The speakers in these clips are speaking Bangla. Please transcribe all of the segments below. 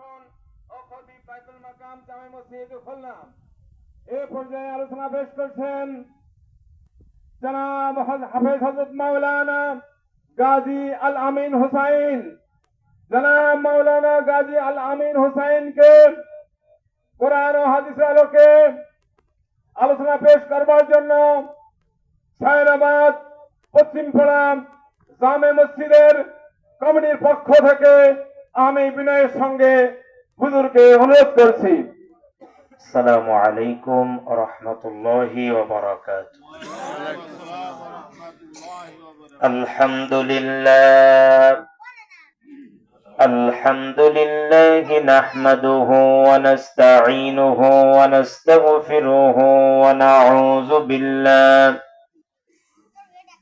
ফাউন্ডেশন ও খতিব বাইতুল মাকাম জামে মসজিদ খুলনা এই পর্যায়ে আলোচনা পেশ করছেন জনাব হাফেজ হযরত মাওলানা গাজী আল আমিন হুসাইন। জনাব মাওলানা গাজী আল আমিন হুসাইনকে কোরআন ও হাদিসের আলোকে আলোচনা পেশ করবার জন্য সায়রাবাদ পশ্চিমপাড়া জামে মসজিদের কমিটির পক্ষ থেকে আমি বিনয়ের সঙ্গে হুজুরকে অনুরোধ করছি। আসসালামু আলাইকুম ওয়া রাহমাতুল্লাহি ওয়া বারাকাতুহু। আলহামদুলিল্লাহ নাহমাদুহু ওয়া নাস্তাঈনুহু ওয়া নাস্তাগফিরুহু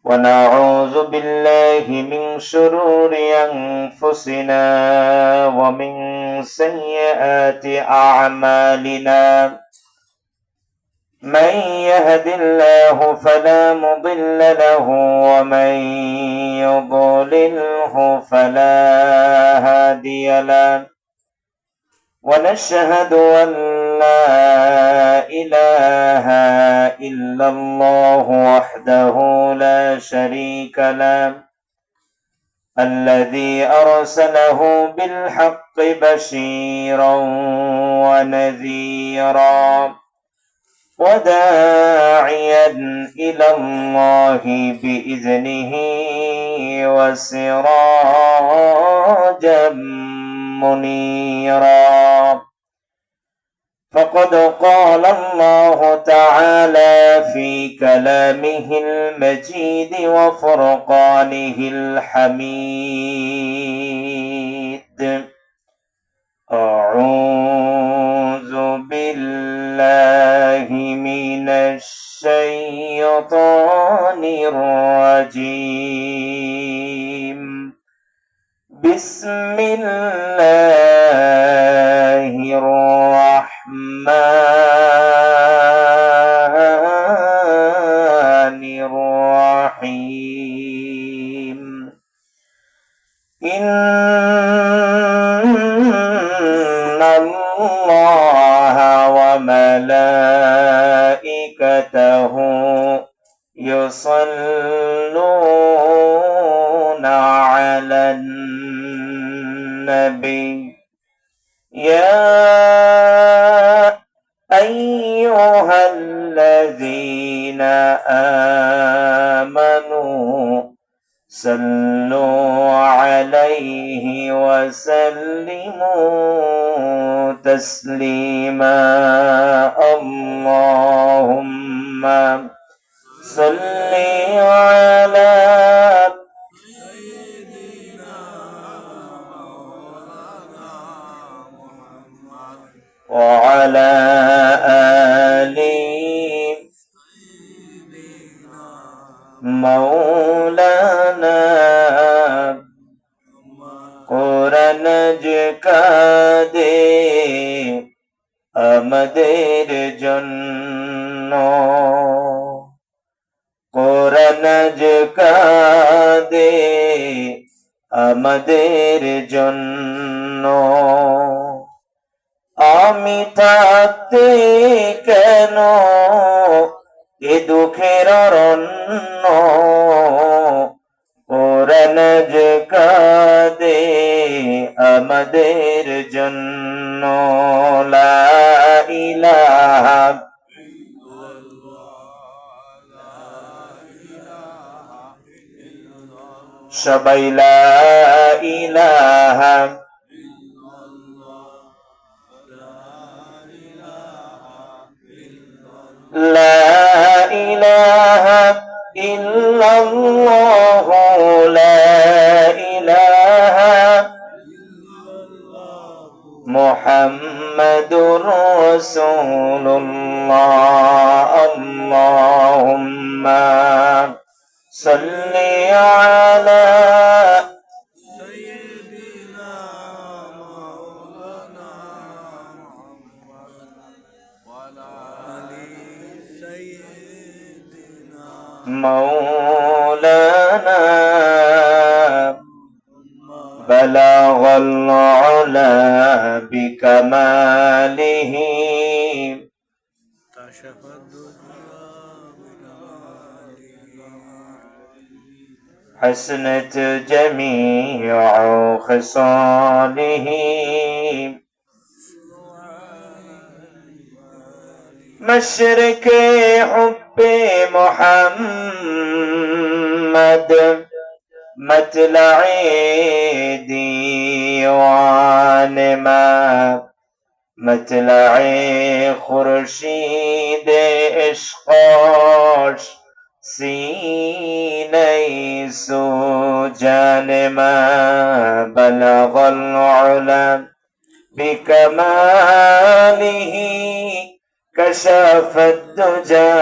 ونعوذ بالله من شرور أنفسنا ومن سيئات أعمالنا من يهد الله فلا مضل له ومن يضلله فلا هادي له ونشهد أن لا إله إلا الله وحده لا شريك له الذي أرسله بالحق بشيرا ونذيرا وداعيا إلى الله بإذنه وسراجا منيرا فقد قال الله تعالى في كلامه المجيد وفرقانه الحميد أعوذ بالله من الشيطان الرجيم بسم الله الرحمن الرحيم إن الله وملائكته يصلون على النبي يا أيها الذين آمنوا صلوا عليه وسلموا تسليما اللهم صل على وعلى آل مولانا কোরআন কাদে আমাদের জন্য কোরআন কাদে আমাদের জন্য আমি থাকতে কেন এ দুঃখের অরণ্য কোরআন যে কাঁদে আমাদের জন্য লা ইলাহা সবাই লা ইলাহা لا إله إلا الله لا إله محمد رسول الله اللهم صل على مولانا بلغ العلا بكماله كشف الدجى بجماله حسنت جميع خصاله مشرق حب محمد مطلع ديوان ما مطلع خورشید عشقاش سینه سوجان ما بلغ العلا بكماله كشف الدجى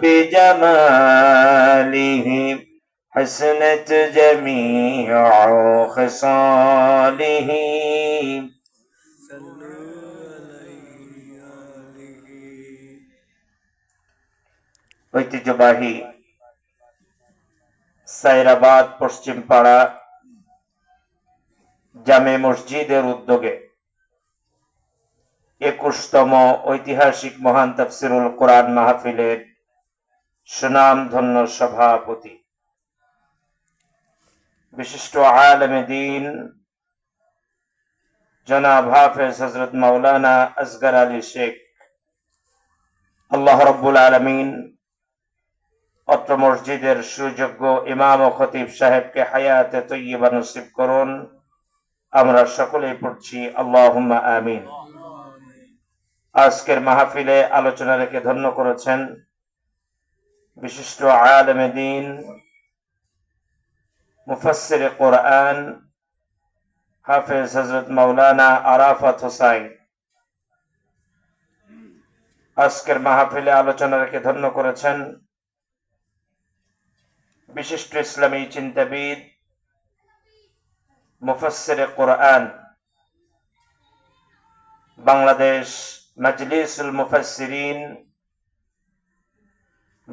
بجماله حسنت جميع خصاله صلوا عليه آله ঐতিহ্যবাহী সাইরাবাদ পশ্চিম পাড়া জামে মসজিদের উদ্যোগে 21তম ঐতিহাসিক মহান তাফসিরুল কোরআন মাহফিলের সুনামধন্য সভাপতি বিশিষ্ট আলেমে দ্বীন জনাব হাফেজ হযরত মাওলানা আসগর আলী শেখ, আল্লাহ রাব্বুল আলামিন অত্র মসজিদের সুযোগ্য ইমাম ও খতিব সাহেবকে হায়াতে তৈয়বা নসিব করুন। আমরা সকলেই পড়ছি আল্লাহুম্মা আমিন। আজকের মাহফিলে আলোচনা রেখে ধন্য করেছেন বিশিষ্ট আলেমে দ্বীন মুফাসসিরে কোরআন হাফেজ হযরত মাওলানা আরাফাত হোসাইন। আজকের মাহফিলে আলোচনা রেখে ধন্য করেছেন বিশিষ্ট ইসলামী চিন্তাবিদ মুফাসসিরে কোরআন বাংলাদেশ মাজলিসুল মুফাসসিরিন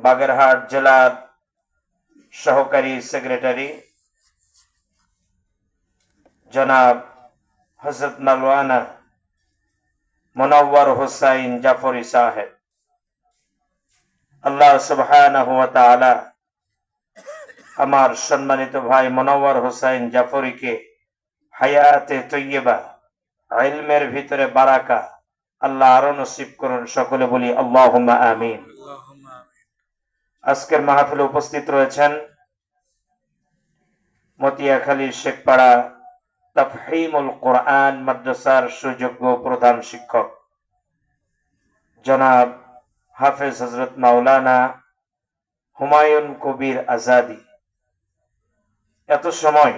বাগেরহাট জেলার সহকারী সেক্রেটারি জনাব হযরত মাওলানা মুনাওয়ার হোসাইন জাফরি সাহেব। আল্লাহ সুবহানাহু ওয়া তাআলা আমার সম্মানিত ভাই মুনাওয়ার হোসাইন জাফরিকে হায়াতে তৈয়বা, ইলমের ভিতরে বারাকা আল্লাহ আরো নসিব করুন। সকলে বলি আল্লাহুম্মা আমিন। اللهم آمين আজকের মাহফিলে উপস্থিত রয়েছেন মতিয়াখালী শেখপাড়া তাফহিমুল কোরআন মাদ্রাসার সুযোগ্য প্রধান শিক্ষক জনাব হাফেজ হযরত মাওলানা হুমায়ুন কবির আজাদি। এত সময়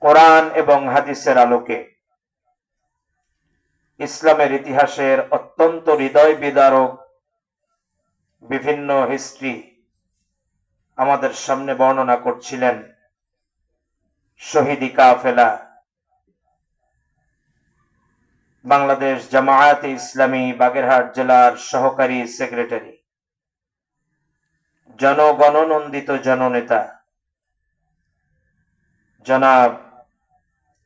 কোরআন এবং হাদিসের আলোকে ইসলামের ইতিহাসের অত্যন্ত হৃদয় বিদারক বিভিন্ন হিস্ট্রি আমাদের সামনে বর্ণনা করছিলেন শহীদি কাফেলা বাংলাদেশ জামায়াতে ইসলামী বাগেরহাট জেলার সহকারী সেক্রেটারি জনগণনন্দিত জননেতা জনাব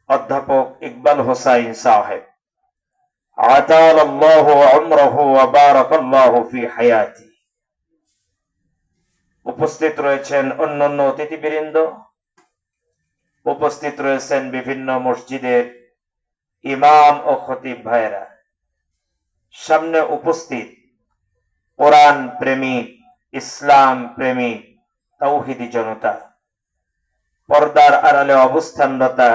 অধ্যাপক ইকবাল হোসাইন সাহেব। আতালাল্লাহু উমরাহু ওয়া বারাকাল্লাহু ফি হায়াতি। উপস্থিত রয়েছেন অন্যান্য অতিথিবৃন্দ, উপস্থিত রয়েছেন বিভিন্ন মসজিদের ইমাম ও খতিব ভাইরা, সামনে উপস্থিত কোরআন প্রেমিক, ইসলাম প্রেমিক তাওহীদি জনতা, পর্দার আড়ালে অবস্থানরতা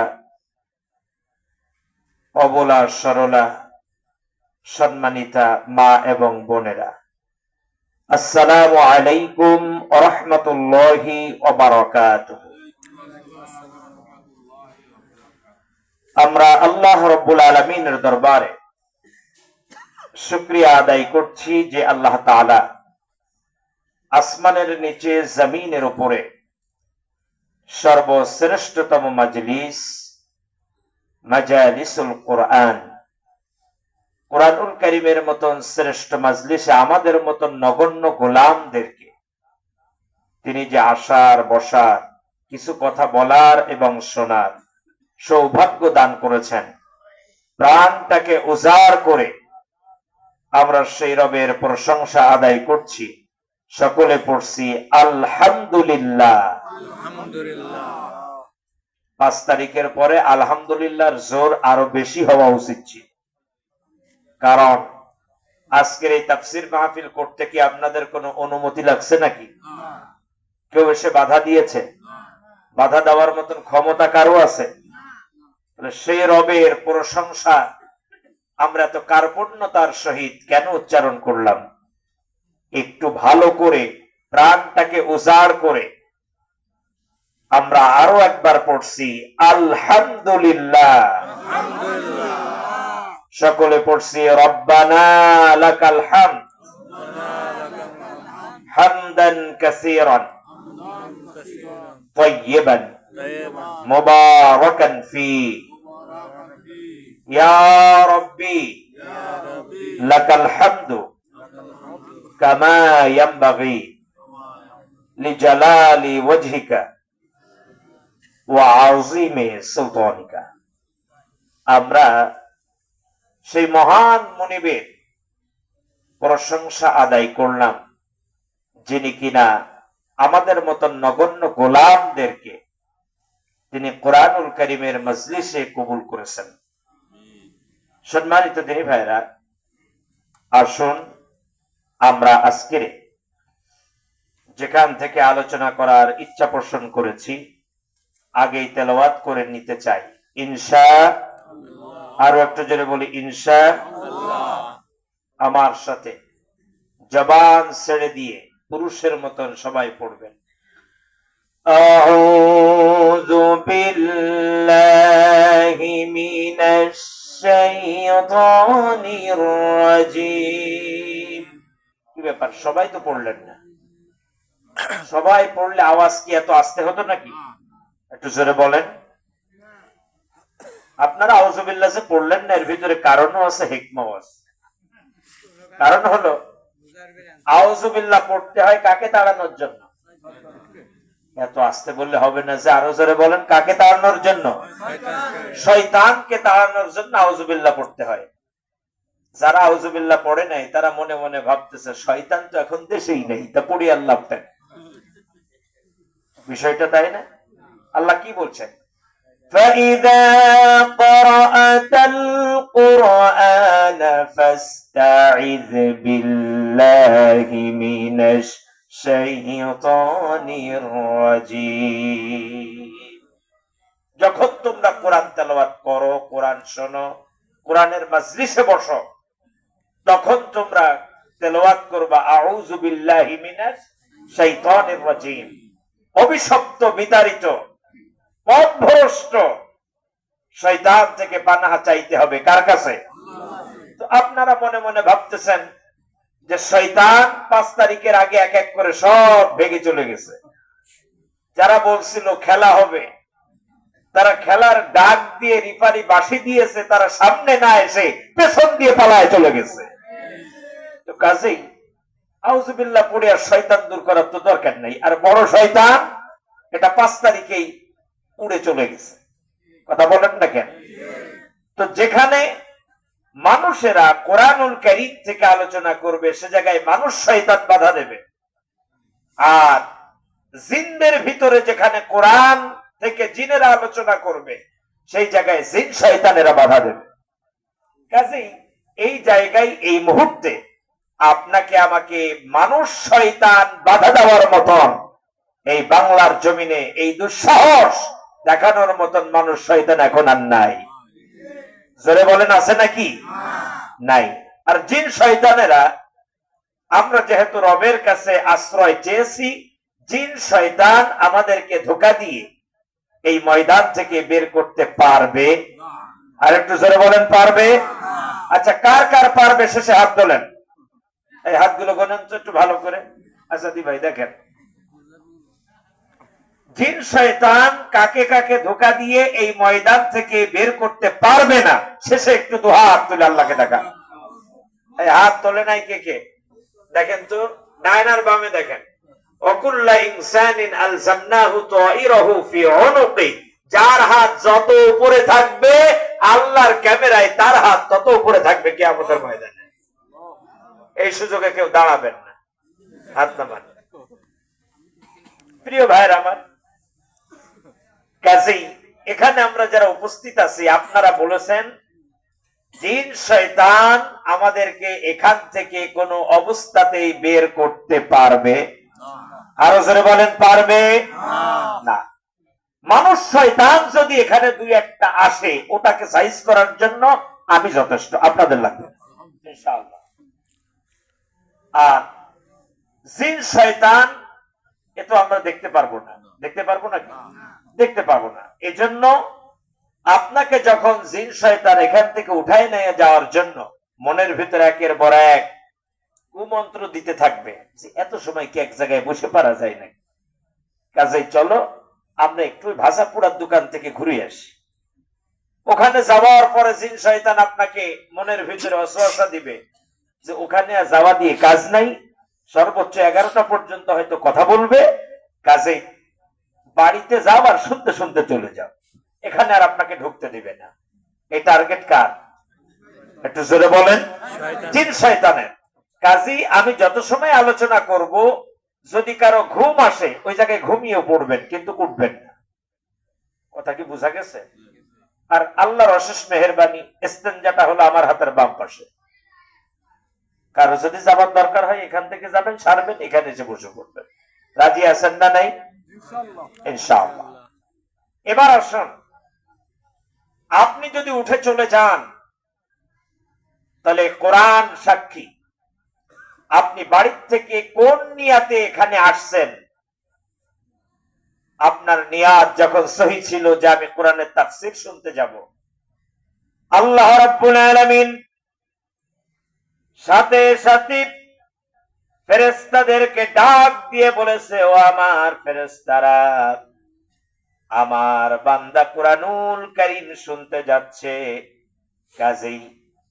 অবলা সরলা সম্মানিতা মা এবং বোনেরা, আসসালামু আলাইকুম ওয়া রাহমাতুল্লাহি ওয়া বারাকাতুহু। আমরা আল্লাহ রাব্বুল আলামিনের দরবারে শুকরিয়া আদায় করছি যে আল্লাহ তাআলা আসমানের নিচে জমিনের উপরে সর্বশ্রেষ্ঠতম মাজলিস মাজালিসুল কোরআন, কোরআনুল কারীমের মতন শ্রেষ্ঠ মাজলিসে আমাদের মতন নগণ্য গোলামদেরকে তিনি যে আসার বসার কিছু কথা বলার এবং শোনার সৌভাগ্য দান করেছেন, প্রাণটাকে উজাড় করে আমরা সেই রবের প্রশংসা আদায় করছি। সকলে পড়ছি আলহামদুলিল্লাহ। আলহামদুলিল্লাহ। 5 তারিখের পরে আলহামদুলিল্লাহর জোর আরো বেশি হওয়া উচিত ছিল। কারণ আজকের এই তাফসির মাহফিল করতে কি আপনাদের কোনো অনুমতি লাগছে নাকি? কেউ এসে বাধা দিয়েছে? বাধা দেওয়ার মতন ক্ষমতা কারো আছে? সেই রবের প্রশংসা আমরা তো কার্পণ্যতার সহিত কেন উচ্চারণ করলাম? একটু ভালো করে প্রাণটাকে উজাড় করে আমরা আরো একবার পড়ছি আলহামদুলিল্লাহ। সকলে পড়ছি রব্বানা লাকাল হামদ হামদান কাসীরান তাইয়িবান মুবারাকান ফি ইয়া রাব্বি লাকাল হামদু কামা ইয়ানবাগি লিজালালি ওয়াজহিকা ওয়া আযীমি সুলতানিকা। আমরা সেই মহান মুনিবের প্রশংসা আদায় করলাম, যিনি কিনা আমাদের মতন নগণ্য গোলামদেরকে তিনি কোরআনুল কারীমের মজলিসে কবুল করেছেন। সম্মানিত দিনী ভাইরা, আসুন আমরা আজকের যেখান থেকে আলোচনা করার ইচ্ছা পোষণ করেছি আগেই তেলাওয়াত করে নিতে চাই ইনশাআল্লাহ। আরো একটু জোরে বলি ইনশাআল্লাহ। আমার সাথে জবান ছেড়ে দিয়ে পুরুষের মতন সবাই পড়বেন। আউযু বিল্লাহি মিনাশ শাইতানির রাজীম। কি ব্যাপার, সবাই তো পড়লেন না? সবাই পড়লে আওয়াজ কি এত আস্তে হতো নাকি? একটু জোরে বলেন। আপনারা আউযুবিল্লাহ যে পড়লেন না, এর ভিতরে কারণও আছে, হিকমাও আছে। কারণ হলো আউযুবিল্লাহ পড়তে হয় কাকে তাড়ানোর জন্য? এত আস্তে বললে হবে না, যে আরো জোরে বলেন। কাকে তাড়ানোর জন্য? শয়তানকে তাড়ানোর জন্য আউযুবিল্লাহ পড়তে হয়। যারা আউযুবিল্লাহ পড়ে নাই তারা মনে মনে ভাবতেছে শয়তান তো এখন দেশেই নেই, তা পড়ি আল্লাহ। বিষয়টা তাই না? আল্লাহ কি বলছেন? فَإِذَا قَرَأْتَ الْقُرْآنَ فَاسْتَعِذْ بِاللَّهِ مِنَ الشَّيْطَانِ الرَّجِيمِ। যখন তোমরা কোরআন তেলাওয়াত করো, কোরআন শোনো, কোরআনের মাজলিসে বসো, তখন তোমরা তেলাওয়াত করবা আউযু বিল্লাহি মিনাশ শাইতানির রাজীম। অভিশপ্ত, বিতাড়িত, পথভ্রষ্ট শয়তান থেকে পানাহা চাইতে হবে। কার কাছে? তো আপনারা মনে মনে ভাবতেছেন যে শয়তান 5 তারিখের আগে এক এক করে সব ভেঙে চলে গেছে। যারা বলছিল খেলা হবে, তারা খেলার ডাক দিয়ে রিফারি বাঁশি দিয়েছে, তারা সামনে না এসে পেছন দিয়ে পালায় চলে গেছে। তো কাজেই আউযুবিল্লাহ পড়ে আর শয়তান দূর করার তো দরকার নেই। আর বড় শয়তান এটা 5 তারিখেই উড়ে চলে গেছে। কথা বলেন না কেন? তো যেখানে মানুষেরা কোরআনুল কারীম থেকে আলোচনা করবে, সে জায়গায় মানুষ শয়তান বাধা দেবে। আর জিনদের ভিতরে যেখানে কোরআন থেকে জিনেরা আলোচনা করবে, সেই জায়গায় জিন শয়তানেরা বাধা দেবে। কাজেই এই জায়গায় এই মুহূর্তে আপনাকে আমাকে মানুষ শয়তান বাধা দেওয়ার মতন এই বাংলার জমিনে এই দুঃসাহস দেখানোর মতন মানুষ শয়তান এখন আর নাই। জোরে বলেন, আছে নাকি? নাই। আর জিন শয়তানেরা, আমরা যেহেতু রবের কাছে আশ্রয় চেয়েছি, জিন শয়তান আমাদেরকে ধোঁকা দিয়ে এই ময়দান থেকে বের করতে পারবে? আর একটু জোরে বলেন, পারবে? আচ্ছা, কার কার পারবে শেষে হাত তোলেন। এই হাতগুলো গণেন তো একটু ভালো করে। আচ্ছা দি ভাই দেখেন, জিন শয়তান কাকে কাকে ধোঁকা দিয়ে এই ময়দান থেকে বের করতে পারবে না, শেষে একটু দু হাত তুলে আল্লাহকে দেখান। এই হাত তোলে নাই কে কে? দেখেন তো, ডাইনার বামে দেখেন। ওয়াকুল্লা ইনসানিন আলজামনাহু তাইরাহু ফি উনুকি। যার হাত যত উপরে থাকবে আল্লাহর ক্যামেরায় তার হাত তত উপরে থাকবে কিয়ামতের ময়দানে। এই সুযোগে কেউ দাঁড়াবেন না, হাত নামান। প্রিয় ভাইয়ের আমার, কাজেই এখানে আমরা যারা উপস্থিত আছি, আপনারা বলেছেন জিন শয়তান আমাদেরকে এখান থেকে কোনো অবস্থাতেই বের করতে পারবে, আরো জোরে বলেন পারবে না। মানুষ শয়তান যদি এখানে দুই একটা আসে, ওটাকে সাইজ করার জন্য আমি যথেষ্ট, আপনাদের লাগবে ইনশাআল্লাহ। আর জিন শয়তান এ তো আমরা দেখতে পারবো না, দেখতে পারবো না, দেখতে পারবো না। এজন্য আপনাকে যখন জিন শয়তান এখান থেকে উঠায় নিয়ে যাওয়ার জন্য মনের ভিতরে একের পর এক কুমন্ত্র দিতে থাকবে যে এত সময় কি এক জায়গায় বসে পারা যায় না, কাজেই চলো আমরা একটু ভাজা পোড়ার দোকান থেকে ঘুরে আসি। ওখানে যাওয়ার পরে জিন শয়তান আপনাকে মনের ভিতরে অসুয়াশা দিবে যে ওখানে যাওয়া দিয়ে কাজ নাই, সর্বোচ্চ 11টা পর্যন্ত হয়তো কথা বলবে, কাজেই বাড়িতে যাও আর শুনতে শুনতে চলে যাও, এখানে আর আপনাকে ঢুকতে দিবে না। এই টার্গেট কার? একটু জোরে বলেন। জিন শয়তানের। কাজী আমি যত সময় আলোচনা করব, যদি কারো ঘুম আসে ওই জায়গায় ঘুমিয়ে পড়বেন, কিন্তু উঠবেন না। কথা কি বোঝা গেছে? আর আল্লাহর অশেষ মেহেরবানি, ইস্তেঞ্জাটা হলো আমার হাতের বাম পাশে। কারো যদি যাবার দরকার হয় এখান থেকে যাবেন, সারবেন, এখানে এসে বসে পড়বেন। রাজি আছেন না নাই? ইনশাআল্লাহ। এবার আসুন, আপনি যদি উঠে চলে যান তাহলে কোরআন সাক্ষী আপনি বাড়ির থেকে কোন নিয়াতে এখানে আসছেন। আপনার নিয়াত যখন সহি ছিল যে আমি কোরআনের তাফসীর শুনতে যাব, আল্লাহ রাব্বুল আলামিন সাথে সাথে ফেরেশতাদেরকে ডাক দিয়ে বলেছে, ও আমার ফেরেশতারা, আমার বান্দা কুরআনুল কারীম শুনতে যাচ্ছে। কাজেই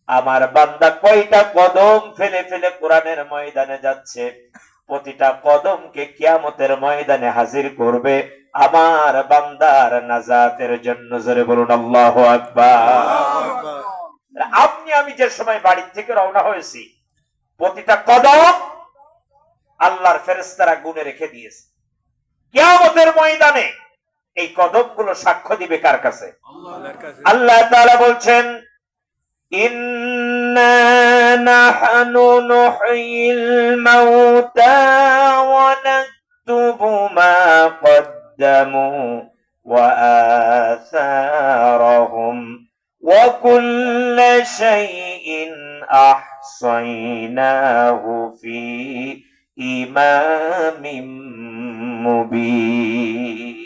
আমার বান্দা কয়টা কদম ফেলে ফেলে কোরআনের ময়দানে যাচ্ছে, প্রতিটা কদমকে কিয়ামতের ময়দানে হাজির করবে আমার বান্দার নাজাতের জন্য। জোরে বলুন আল্লাহু আকবার। আপনি আমি যে সময় বাড়ি থেকে রওনা হয়েছি, প্রতিটা কদম আল্লাহর ফেরেশতারা গুনে রেখে দিয়েছে। কিয়ামতের ময়দানে এই কদমগুলো সাক্ষ্য দিবে কার কাছে? আল্লাহ তাআলা বলছেন, ইন্না নাহনু নুহয়িল মাউতা ওয়া নাকতুবু মা কদ্দামু ওয়া আসারহুম ওয়া কুল্লা শাইইন আহসাইনাহু ফি ইমামিম মুবিন।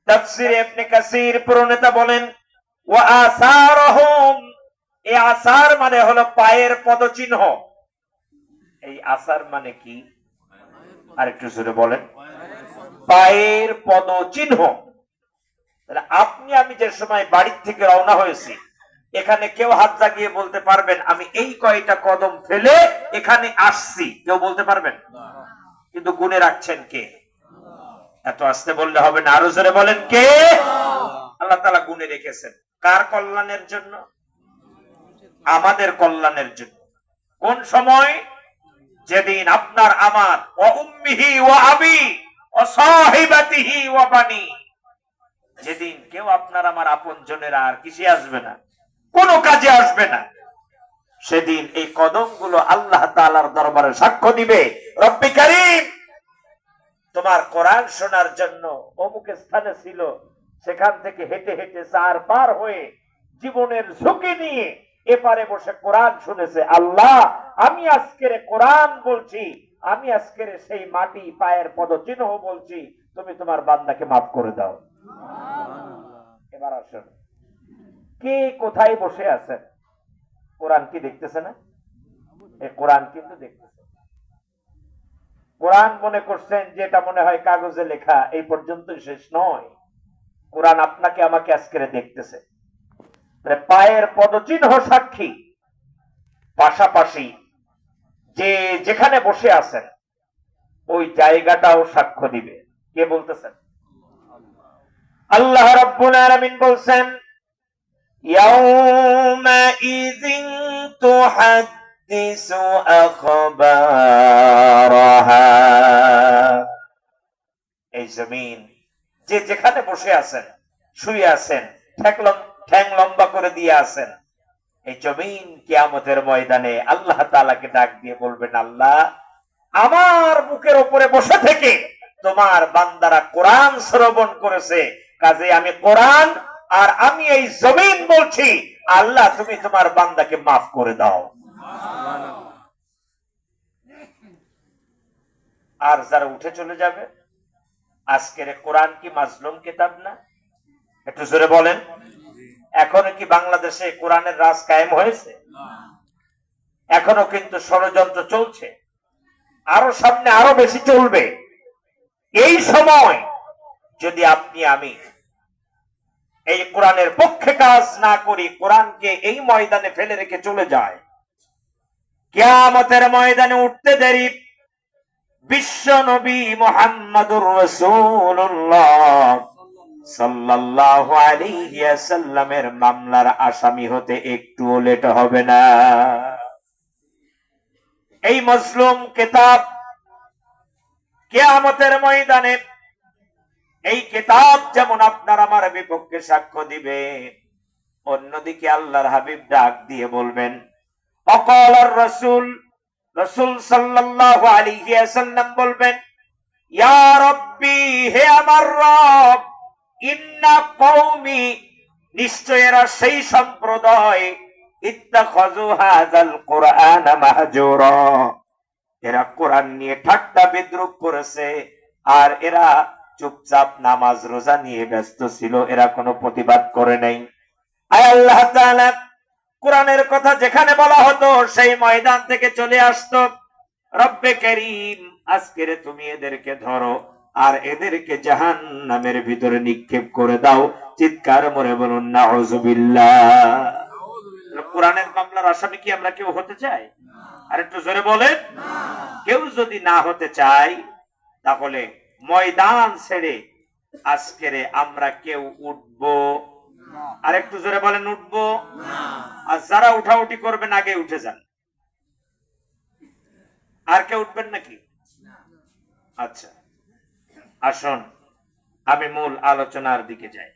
তাফসীরে ইবনে কাসীর প্রণেতা বলেন, ওয়া আসারহুম, এই আসার মানে হলো পায়ের পদচিহ্ন। এই আসার মানে কি? আর একটু জোরে বলেন। পায়ের পদচিহ্ন। তাহলে আপনি আমি যে সময় বাড়ি থেকে রওনা হয়েছি, এখানে কেউ হাত জাগিয়ে বলতে পারবেন আমি এই কয়টা কদম ফেলে এখানে আসছি? কেউ বলতে পারবেন? কিন্তু গুনে রাখছেন কে? এত আস্তে বললে হবে না, আরো জোরে বলেন কে? আল্লাহ তাআলা গুনে রেখেছেন। কার কল্যাণের জন্য? আমাদের কল্যাণের জন্য। কোন সময়? যেদিন আপনার আমার ওয়া উম্মিহি ওয়া আবি ওয়া সাহিবাতিহি ওয়া বানি, যেদিন কেউ আপনার আমার আপনজনেরা আর কিসে আসবে না, কোনো কাজে আসবে না, সেদিন এই কদমগুলো আল্লাহ তাআলার দরবারে সাক্ষ্য দিবে, রব্বে কারীম তোমার কোরআন শোনার জন্য অমুক স্থানে ছিল, সেখান থেকে হেঁটে হেঁটে 4 পার হয়ে জীবনের ঝুঁকি নিয়ে এপারে বসে কোরআন শুনেছে। আল্লাহ, আমি আজকের কোরআন বলছি, আমি আজকের সেই মাটি পায়ের পদচিহ্ন বলছি, তুমি তোমার বান্দাকে মাফ করে দাও। এবার আসুন, কে কোথায় বসে আছেন? কোরআন কি দেখতেছে না? এই কোরআন কিন্তু দেখতেছে। কোরআন মনে করছেন যেটা মনে হয় কাগজে লেখা এই পর্যন্ত শেষ নয়। কোরআন আপনাকে আমাকে আজকে দেখতেছে। পায়ের পদচিহ্ন সাক্ষী, পাশাপাশি যে যেখানে বসে আছেন ওই জায়গাটাও সাক্ষ্য দিবে। কে বলতেছেন? আল্লাহ রাব্বুল আলামিন বলছেন, يومئذ تحدث أخبارها এই জমিন যে যেখানে বসে আছেন, শুয়ে আছেন, ঠ্যাং লম্বা করে দিয়ে আছেন, এই জমিন কিয়ামতের ময়দানে আল্লাহ তাআলাকে ডাক দিয়ে বলবেন, আল্লাহ, আমার বুকের উপরে বসে থেকে তোমার বান্দারা কোরআন শ্রবণ করেছে, কাজে আমি কোরআন আর আমি এই জমিন বলছি, আল্লাহ তুমি তোমার বান্দাকে মাফ করে দাও। আর যারা উঠে চলে যাবে, আজকের কোরআন কি মাজলুম কিতাব না? একটু জোরে বলেন। এখনো কি বাংলাদেশে কোরআনের রাজ কায়েম হয়েছে? এখনো কিন্তু ষড়যন্ত্র চলছে, আরো সামনে আরো বেশি চলবে। এই সময় যদি আপনি আমি এই কোরআনের পক্ষে কাজ না করি, কোরআনকে এই ময়দানে ফেলে রেখে চলে যায়, কিয়ামতের ময়দানে উঠতে দেরি বিশ্ব নবী মুহাম্মদুর রাসূলুল্লাহ সাল্লাল্লাহু আলাইহি ওয়াসাল্লামের মামলার আসামি হতে একটুও লেট হবে না। এই মজলুম কিতাব কিয়ামতের ময়দানে এই কিতাব যেমন আপনার আমার বিপক্ষে সাক্ষ্য দিবে, অন্যদিকে আল্লাহর হাবিব ডাক দিয়ে বলবেন, অকালার রাসূল, রাসূল সাল্লাল্লাহু আলাইহি ওয়াসাল্লাম বলবেন, ইয়া রাব্বি, হে আমার রব, ইন্না কওমি, নিশ্চয় এরা সেই সম্প্রদায়, ইত্তাখাযু হাযাল কুরআন মাহজুরা, এরা কোরআন নিয়ে ঠাট্টা বিদ্রূপ করেছে, আর এরা চুপচাপ নামাজ রোজা নিয়ে ব্যস্ত ছিল, এরা কোনো প্রতিবাদ করে নাই। আয় আল্লাহ তাআলা কোরআনের কথা যেখানে বলা হতো সেই ময়দান থেকে চলে আসতো, রব্বে কারীম, আজকে তুমি এদেরকে ধরো আর এদেরকে জাহান্নামের ভিতরে নিক্ষেপ করে দাও। চিৎকার করে বলুন নাউযুবিল্লাহ। কোরআনের মামলার আসামি কি আমরা কেউ হতে চাই? আর একটু জোরে বলেন। কেউ যদি না হতে চাই, তাহলে ময়দান ছেড়ে আজকের আমরা কেউ উঠবো? আর একটু জোরে বলেন, উঠবো? আর যারা উঠাউঠি করবেন আগে উঠে যান। আর কেউ উঠবেন নাকি? আচ্ছা, আসুন আমি মূল আলোচনার দিকে যাই।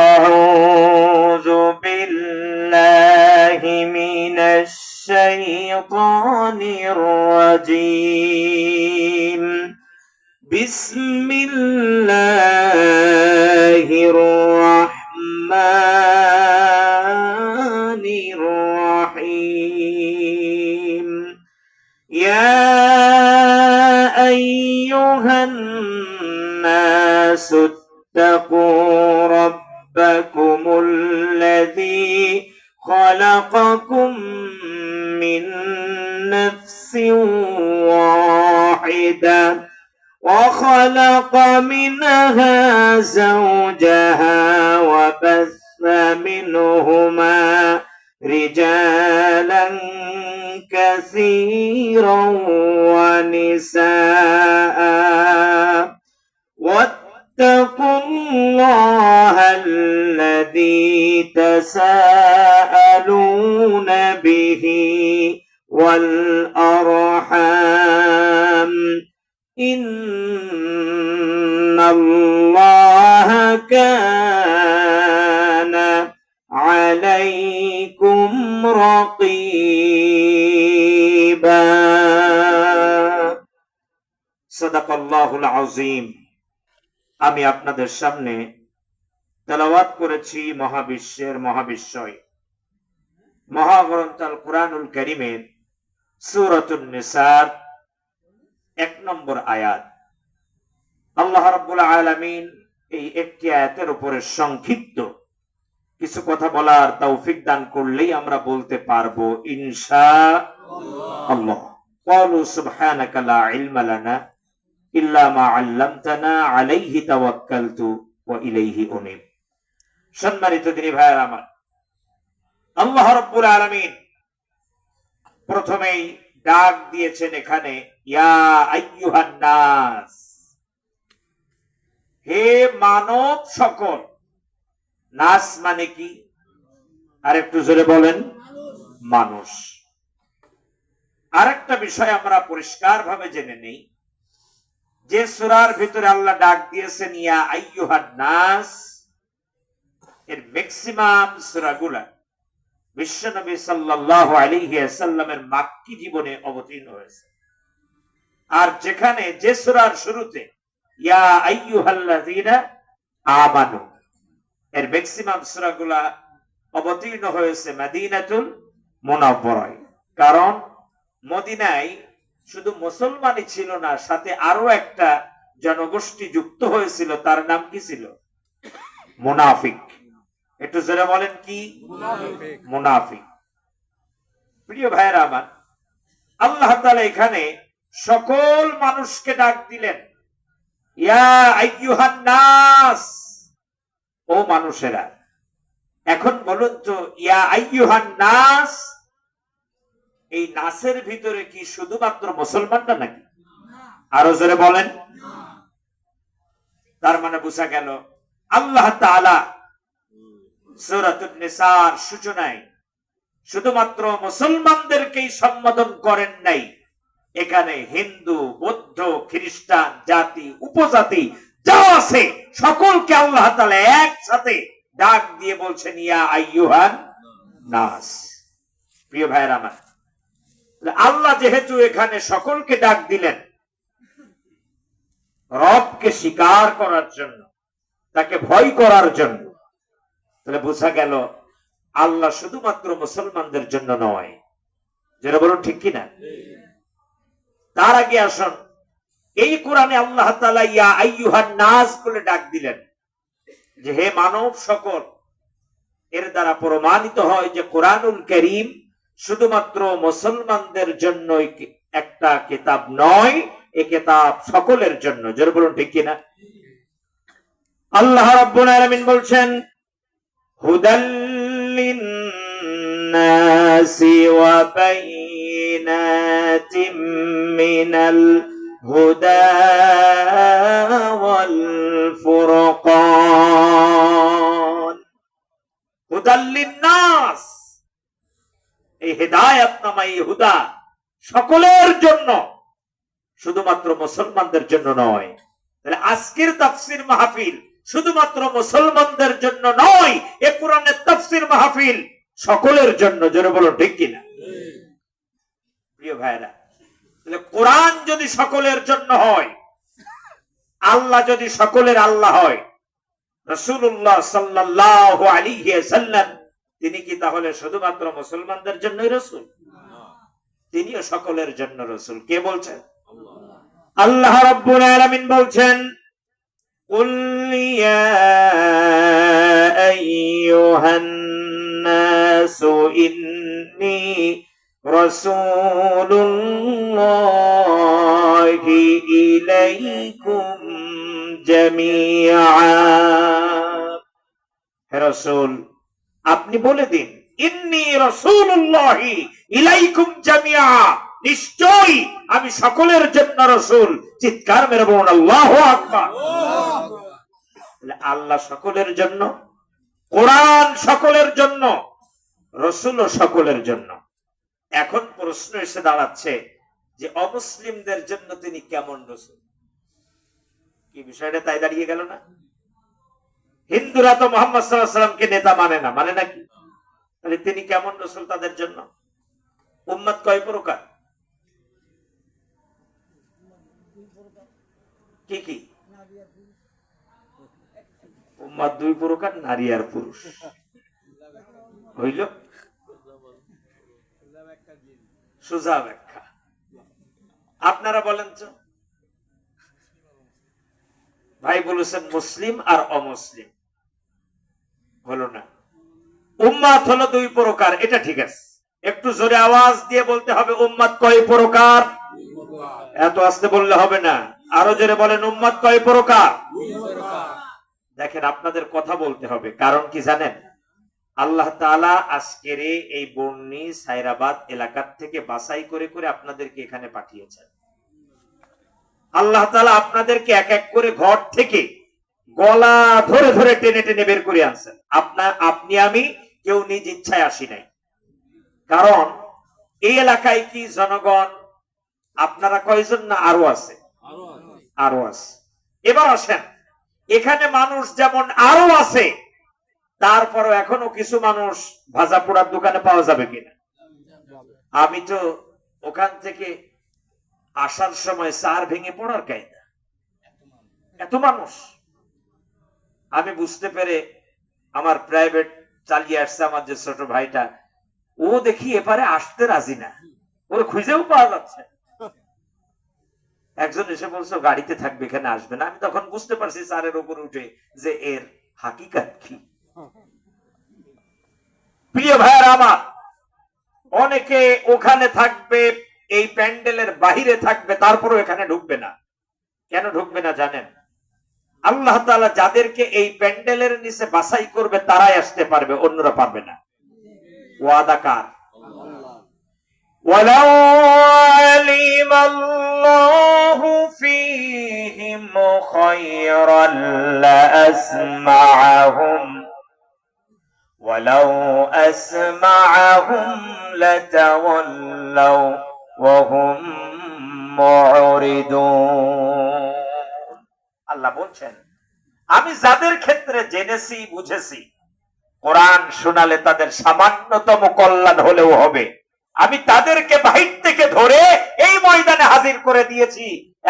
আউযু বিল্লাহি মিনাশ শাইতানির রাজীম। বিসমিল্লাহির রাহমানির রাহিম। ইয়া আইয়ুহান নাসু ইত্তাকু রাব্বাকুমুল্লাযী খালাকাকুম মিন নাফসিন ওয়াহিদা وخلق منها زوجها وبث منهما رجالا كثيرا ونساء واتقوا الله الذي تساءلون به والأرحام إن الله كان عليكم رقيبا صدق الله العظيم। আমি আপনাদের সামনে তেলাওয়াত করেছি মহাবিশ্বের মহাবিশ্বয় মহাগ্রন্থ আল কুরআনুল কারীমের সূরাতুন নিসার 1 নম্বর আয়াত। আল্লাহ রাব্বুল আলামিন এই একটি আয়াতের উপরে সংক্ষিপ্ত কিছু কথা বলার তৌফিক দান করলেই আমরা বলতে পারবো ইনশাআল্লাহ। ক্বালু সুবহানাকা লা ইলমা লানা ইল্লা মা আল্লামতানা আলাইহি তাওয়াক্কালতু ওয়া ইলাইহি উনীব। সম্মানিত দিনী ভাইরা আমার, আল্লাহ রাব্বুল আলামিন প্রথমেই ডাক দিয়েছেন এখানে, ইয়া আইয়ুহান নাস, হে মানব সকল। নাস মানে কি? আর একটু জোরে বলেন। মানুষ। আরেকটা বিষয় আমরা পরিষ্কার ভাবে জেনে নেই, যে সূরার ভিতরে আল্লাহ ডাক দিয়েছেন ইয়া আইয়ুহান নাস, এর ম্যাক্সিমাম সূরাগুলা বিশ্বনবী সাল্লাল্লাহু আলাইহি ওয়াসাল্লামের মাক্কি জীবনে অবতীর্ণ হয়েছে। আর যেখানে যে সূরার শুরুতে ইয়া আইয়ুহাল্লাযীনা আমানু, এর ম্যাক্সিমাম সূরাগুলা অবতীর্ণ হয়েছে মদিনাতুল মুনাওয়ারায়। কারণ মদিনায় শুধু মুসলমানই ছিল না, সাথে আরো একটা জনগোষ্ঠী যুক্ত হয়েছিল, তার নাম কি ছিল? মুনাফিক। একটু জোরে বলেন কি? মুনাফিক। প্রিয় ভাইয়েরা আমার, আল্লাহ তাআলা এখানে সকল মানুষকে ডাক দিলেন, ইয়া আইয়ুহান নাস, ও মানুষেরা। এখন বলুন তো, ইয়া আইয়ুহান নাস, এই নাসের ভিতরে কি শুধুমাত্র মুসলমানরা নাকি? আরো জোরে বলেন। তার মানে বোঝা গেল আল্লাহ তাআলা সূরাতুন নিসার সূচনায় শুধুমাত্র মুসলমানদেরকেই সম্বোধন করেন নাই, এখানে হিন্দু, বৌদ্ধ, খ্রিস্টান, জাতি, উপজাতি যা আছে সকলকে আল্লাহ তাআলা একসাথে ডাক দিয়ে বলছেন ইয়া আইয়ুহান নাস। প্রিয় ভাইয়েরা আমার, আল্লাহ যেহেতু এখানে সকলকে ডাক দিলেন রবকে স্বীকার করার জন্য, তাকে ভয় করার জন্য, তাহলে বোঝা গেল আল্লাহ শুধুমাত্র মুসলমানদের জন্য নয়। যেটা বলুন ঠিক কিনা? তার আগে আসুন, এই কোরআনে আল্লাহ তাআলা ইয়া আইয়ুহান নাস বলে ডাক দিলেন যে হে মানব সকল। এর দ্বারা প্রমাণিত হয় যে কোরআনুল কারীম শুধুমাত্র মুসলমানদের জন্য একটা কিতাব নয়, এই কিতাব সকলের জন্য। জোরে বলুন ঠিক কিনা? আল্লাহ রাব্বুল আলামিন বলছেন হুদাল লিন্নাসি ওয়া বাইনাতিম মিনাল হুদা ওয়াল ফুরকান। হুদাল লিন্নাস, এই হেদায়েত নামা এই হুদা সকলের জন্য, শুধুমাত্র মুসলমানদের জন্য নয়। তাহলে আজকের তাফসীর মাহফিল শুধুমাত্র মুসলমানদের জন্য নয়, এ কোরআনের তাফসীর মাহফিল সকলের জন্য। জোরে বলো ঠিক কিনা? প্রিয় ভাইরা, তাহলে কোরআন যদি সকলের জন্য হয়, আল্লাহ যদি সকলের আল্লাহ হয়, রাসূলুল্লাহ সাল্লাল্লাহু আলাইহি ওয়াসাল্লাম তিনি কি তাহলে শুধুমাত্র মুসলমানদের জন্যই রাসূল? তিনিও সকলের জন্য রাসূল। কে বলছেন? আল্লাহ রাব্বুল আলামিন বলছেন কুল ইয়া আইয়ুহান নাসু ইন্নী রাসূলুল্লাহি ইলাইকুম জামিআ। হে রাসূল, আপনি বলে দিন ইন্নী রাসূলুল্লাহি ইলাইকুম জামিআ, নিশ্চয়ই আমি সকলের জন্য রাসূল। চিৎকার মেরে বলুন আল্লাহু আকবার। আল্লাহ সকলের জন্য, কোরআন সকলের জন্য, রাসূলও সকলের জন্য। এখন প্রশ্ন এসে দাঁড়াচ্ছে যে অমুসলিমদের জন্য তিনি কেমন রাসূল? কি বিষয়টা তাই দাঁড়িয়ে গেল না? হিন্দুরা তো মুহাম্মদ সাল্লাল্লাহু আলাইহি ওয়াসাল্লামকে নেতা মানে না, মানে নাকি? তাহলে তিনি কেমন রাসূল তাদের জন্য? উম্মত কয় প্রকার? কি কি? উম্মত দুই প্রকার, নারী আর পুরুষ। হইল সোজা ব্যাখ্যা। আপনারা বলেন তো? ভাই বলেছেন মুসলিম আর অমুসলিম, হলো না। উম্মত হলো দুই প্রকার, এটা ঠিক আছে। একটু জোরে আওয়াজ দিয়ে বলতে হবে উম্মত কয় প্রকার। এত আস্তে বললে হবে না, আরো জোরে বলেন উম্মত কয় প্রকার। দেখেন আপনাদের কথা বলতে হবে, কারণ কি জানেন? আল্লাহ তাআলা আজকের এই বর্ণি সায়রাবাদ এলাকার থেকে বাছাই করে করে আপনাদেরকে এখানে পাঠিয়েছেন। আল্লাহ তাআলা আপনাদেরকে এক এক করে ঘর থেকে গলা ধরে ধরে টেনে টেনে বের করে আনছেন। আপনি আমি কেউ নিজ ইচ্ছায় আসি নাই। কারণ এই এলাকায় কি জনগণ আপনারা কয়জন না আরো আছে? আরো আছে। এবার আসেন, এখানে মানুষ যেমন আরো আছে, তারপরও এখনো কিছু মানুষ ভাজা পোড়ার দোকানে পাওয়া যাবে কিনা? আমি তো ওখান থেকে আসার সময় চার ভেঙে পড়ার কায়দা, এত মানুষ। আমি বুঝতে পেরে আমার প্রাইভেট চালিয়ে আসছে আমার যে ছোট ভাইটা, ও দেখি এপারে আসতে রাজি না, ওর খুঁজেও পাওয়া যাচ্ছে। একজন এসে বলছো গাড়িতে থাকবে, এখানে আসবে না। আমি তখন বুঝতে পারছি চারের উপরে উঠে যে এর হাকিকাত কি। প্রিয় ভাইয়ের আমার, অনেকে ওখানে থাকবে, এই প্যান্ডেলের বাহিরে থাকবে, তারপরও এখানে ঢুকবে না। কেন ঢুকবে না জানেন? আল্লাহ তাআলা যাদেরকে এই প্যান্ডেলের নিচে বাছাই করবে তারাই আসতে পারবে, অন্যরা পারবে না। ওয়াদা কার? ওয়ালাউ আলিমাল্লাহু ফীহিম খায়রান লাআসমাআহুম ওয়ালাউ আসমাআহুম লাতাওয়াল্লাউ ওয়া হুম মুরিদুন। আল্লাহ বলছেন, আমি যাদের ক্ষেত্রে জেনেছি বুঝেছি, কোরআন শোনালে তাদের সামান্যতম কল্যাণ হলেও হবে, আমি তাদেরকে বাহির থেকে ধরে এই ময়দানে হাজির করে দিয়েছি,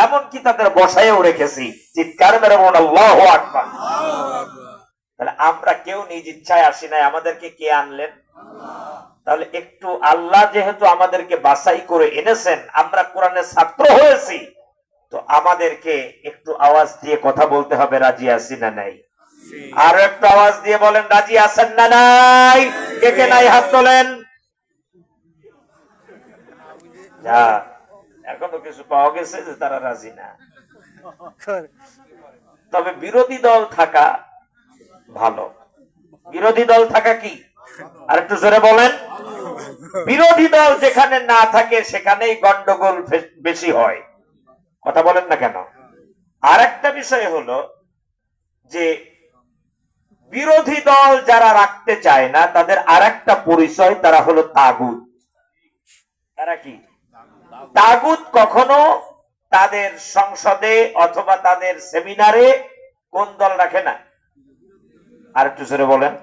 এমনকি তাদের বসায়ও রেখেছি। চিৎকার মেরে বলুন আল্লাহু আকবার। তাহলে আমরা কেউ নিজ ইচ্ছায় আসি নাই, আমাদেরকে কে আনলেন? তাহলে একটু আল্লাহ যেহেতু আমাদেরকে বাছাই করে এনেছেন, আমরা কোরআনের ছাত্র হয়েছি, তো আমাদেরকে একটু আওয়াজ দিয়ে কথা বলতে হবে, রাজি আছি না নাই? আর একটু আওয়াজ দিয়ে বলেন, রাজি আছেন না নাই? কে কে নাই হাত তোলেন। যা, এখনো কিছু পাওয়া গেছে যে তারা রাজি না। তবে বিরোধী দল থাকা ভালো। বিরোধী দল থাকা কি? আর একটু জোরে বলেন। বিরোধী দল যেখানে না থাকে সেখানেই গন্ডগোল বেশি হয়। কথা বলেন না কেন? আর একটা বিষয় হলো যে বিরোধী দল যারা রাখতে চায় না, তাদের আর একটা পরিচয়, তারা হলো তাগুত। তারা কি? তাগুত কখনো তাদের সংসদে অথবা তাদের সেমিনারে কোন দল রাখে না? আর একটু জোরে বলেন।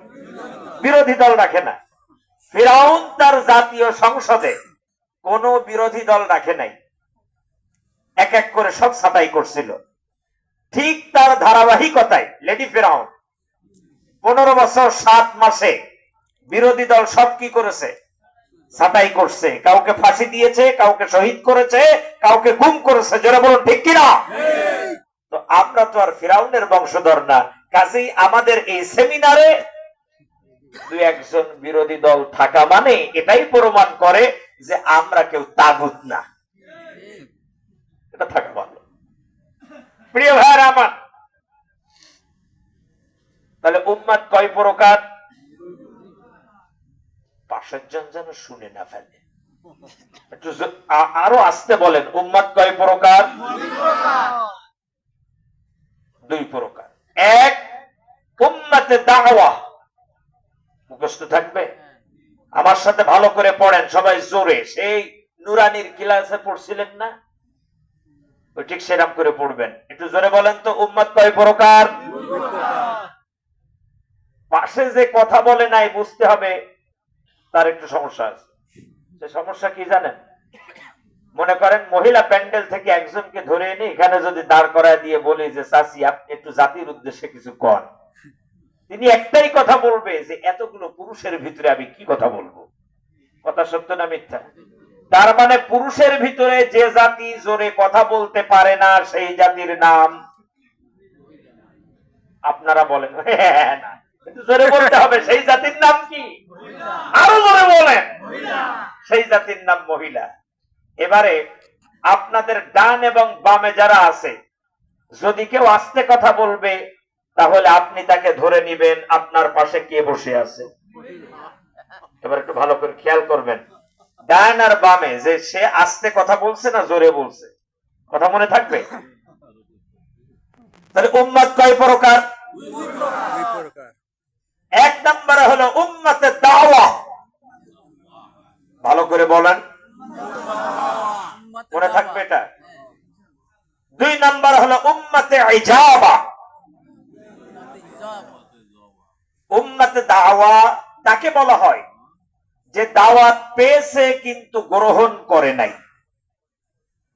বিরোধী দল রাখে না। ফিরাউন তার জাতীয় সংসদে কোন বিরোধী দল রাখে নাই, এক এক করে সব ছাঁটাই করছিল। ঠিক তার ধারাবাহিকতায় লেডি ফিরাউন 15 বছর 7 মাসে বিরোধী দল সব কি করেছে? ছাঁটাই করছে। কাউকে ফাঁসি দিয়েছে, কাউকে শহীদ করেছে, কাউকে গুম করেছে। জোরে বলুন ঠিক কিনা? তো আমরা তো আর ফিরাউনের বংশধর না, কাজেই আমাদের এই সেমিনারে দুই একজন বিরোধী দল থাকা মানে এটাই প্রমাণ করে যে আমরা কেউ তাগুত না। এটা থাকা ভালো। প্রিয় ভাইরা আমার, তাহলে উম্মাত কয় প্রকার? পাশের জন যেন শুনে না ফেলে, একটু আরো আসতে বলেন। উম্মাত কয় প্রকার? 2 প্রকার। এক, উম্মাতে দাওয়া। মুখস্থ থাকবে, আমার সাথে ভালো করে পড়েন সবাই জোরে। সেই নুরানির ক্লাসে পড়ছিলেন না, ওই ঠিক সেরাম করে পড়বেন। একটু জোরে বলেন তো, উম্মত কয় প্রকার? পাশে যে কথা বলে নাই বুঝতে হবে তার একটু সমস্যা আছে। সে সমস্যা কি জানেন? মনে করেন মহিলা প্যান্ডেল থেকে একজনকে ধরে এনে এখানে যদি দাঁড় করায় দিয়ে বলি যে চাচি আপনি একটু জাতির উদ্দেশ্যে কিছু কর, তিনি একটাই কথা বলবে যে এতগুলো পুরুষের ভিতরে আমি কি কথা বলবো। কথা সত্য না মিথ্যা? তার মানে পুরুষের ভিতরে যে জাতি জোরে কথা বলতে পারে না সেই জাতির নাম, আপনারা বলেন না, জোরে বলতে হবে, সেই জাতির নাম কি? আরো জোরে বলেন। সেই জাতির নাম মহিলা। এবারে আপনাদের ডান এবং বামে যারা আছে, যদি কেউ আস্তে কথা বলবে তাহলে আপনি তাকে ধরে নিবেন আপনার পাশে কে বসে আছে। এবার একটু ভালো করে খেয়াল করবেন, ডান আর বামে যে সে আস্তে কথা বলছে না জোরে বলছে, কথা মনে থাকবে? তাহলে উম্মত কয় প্রকার? দুই প্রকার। এক নম্বরে হলো উম্মতে দাওয়া, ভালো করে বলেন, মনে থাকবে এটা। দুই নম্বর হলো উম্মতে ইজাবা। উম্মতে দাওয়া তাকে বলা হয় যে দাওয়াত পেয়েছে কিন্তু গ্রহণ করে নাই।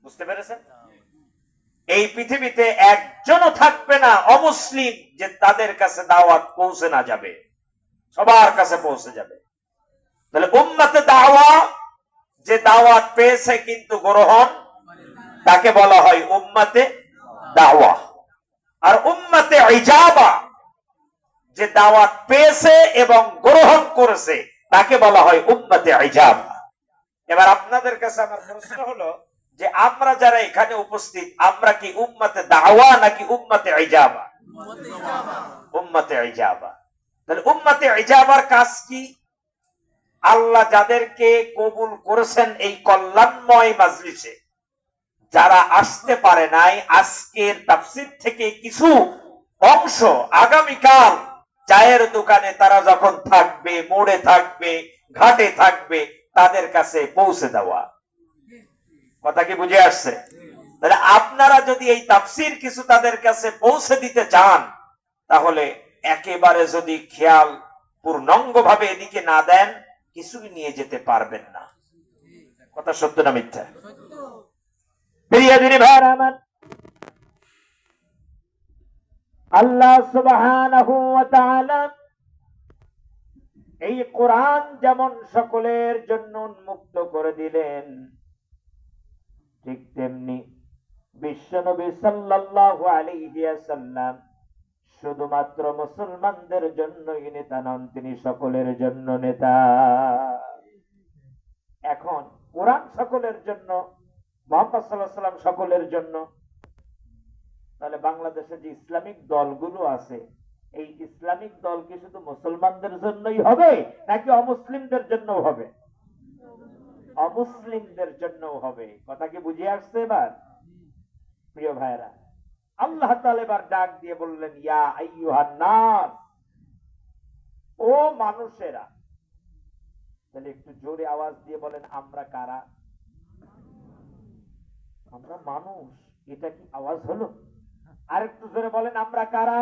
বুঝতে পেরেছেন? এই পৃথিবীতে একজনও থাকবে না অমুসলিম যে তাদের কাছে দাওয়াত পৌঁছে না যাবে, সবার কাছে পৌঁছে যাবে। তাহলে উম্মতে দাওয়া যে দাওয়াত পেয়েছে কিন্তু গ্রহণ, তাকে বলা হয় উম্মতে দাওয়া। আর উম্মতে ইজাবা যে দাওয়াত পেয়েছে এবং গ্রহণ করেছে তাকে বলা হয় উম্মতে ইজাবা। এবার আপনাদের কাছে আমার প্রশ্ন হলো যে আমরা যারা এখানে উপস্থিত, আমরা কি উম্মতে দাওয়া নাকি উম্মতে ইজাবা? উম্মতে ইজাবা। তাহলে উম্মতে ইজাবার কাজ কি? আল্লাহ যাদেরকে কবুল করেছেন এই কল্যাণময় মাজলিসে, যারা আসতে পারে নাই, আজকের তাফসীর থেকে কিছু অংশ আগামীকাল চায়ের দোকানে তারা যখন থাকবে, মোড়ে থাকবে, ঘাটে থাকবে, তাদের কাছে পৌঁছে দেওয়া। কথা কি বুঝে আসছে? তাহলে আপনারা যদি এই তাফসীর কিছু তাদের কাছে পৌঁছে দিতে চান, তাহলে একেবারে যদি খেয়াল পূর্ণাঙ্গ ভাবে এদিকে না দেন, কিছুই নিয়ে যেতে পারবেন না। কথা সত্য না মিথ্যা? প্রিয় দিনী ভাইরা আমার, আল্লাহ সুবহানাহু ওয়া তাআলা এই কোরআন যেমন সকলের জন্য উন্মুক্ত করে দিলেন, ঠিক তেমনি বিশ্বনবী সাল্লাল্লাহু আলাইহি ওয়াসাল্লাম শুধুমাত্র মুসলমানদের জন্যই নেতা নন, তিনি সকলের জন্য নেতা। এখন কোরআন সকলের জন্য, মুহাম্মদ সাল্লাল্লাহু আলাইহি ওয়াসাল্লাম সকলের জন্য, তাহলে বাংলাদেশে যে ইসলামিক দলগুলো আছে, এই ইসলামিক দল কি শুধু মুসলমানদের জন্যই হবে নাকি অমুসলিমদের জন্য হবে? অমুসলিমদের জন্য হবে। কথা কি বুঝে আসছে এবার? প্রিয় ভাইরা, আল্লাহ তাআলা এবার ডাক দিয়ে বললেন, ইয়া আইয়ুহান নাস, ও মানুষেরা। তাহলে একটু জোরে আওয়াজ দিয়ে বলেন, আমরা কারা? আমরা মানুষ। এটা কি আওয়াজ হলো? আর একটু জোরে বলেন, আমরা কারা?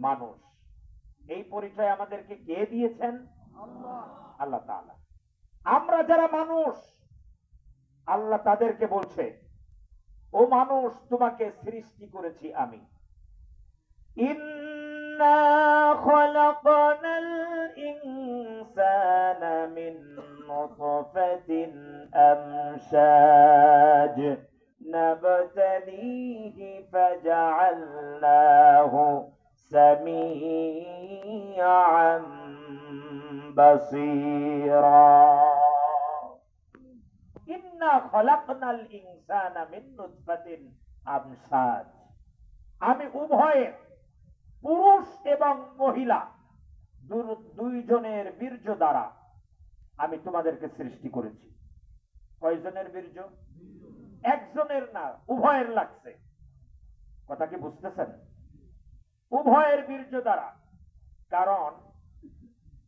মানুষ। এই পরিচয় আমাদেরকে কে দিয়েছেন? আল্লাহ তাআলা। আমরা যারা মানুষ, আল্লাহ তাদেরকে বলছে, ও মানুষ, তোমাকে সৃষ্টি করেছি আমি। ইন্না খলাকনাল ইনসানা মিন নুতফাতিন আমশাজ নাবতালিহি ফাজআলনাহু সামিআন বাসীরা। ইন্না খলাকনাল ইনসানা মিন নুতফাতিন আমশাজ, আমি উভয়ে পুরুষ এবং মহিলা দুইজনের বীর্য দ্বারা আমি তোমাদেরকে সৃষ্টি করেছি। কয়জনের বীর্য? একজনের না, উভয়ের লাগছে। কথা কি বুঝতেছেন? উভয়ের বীর্য দ্বারা। কারণ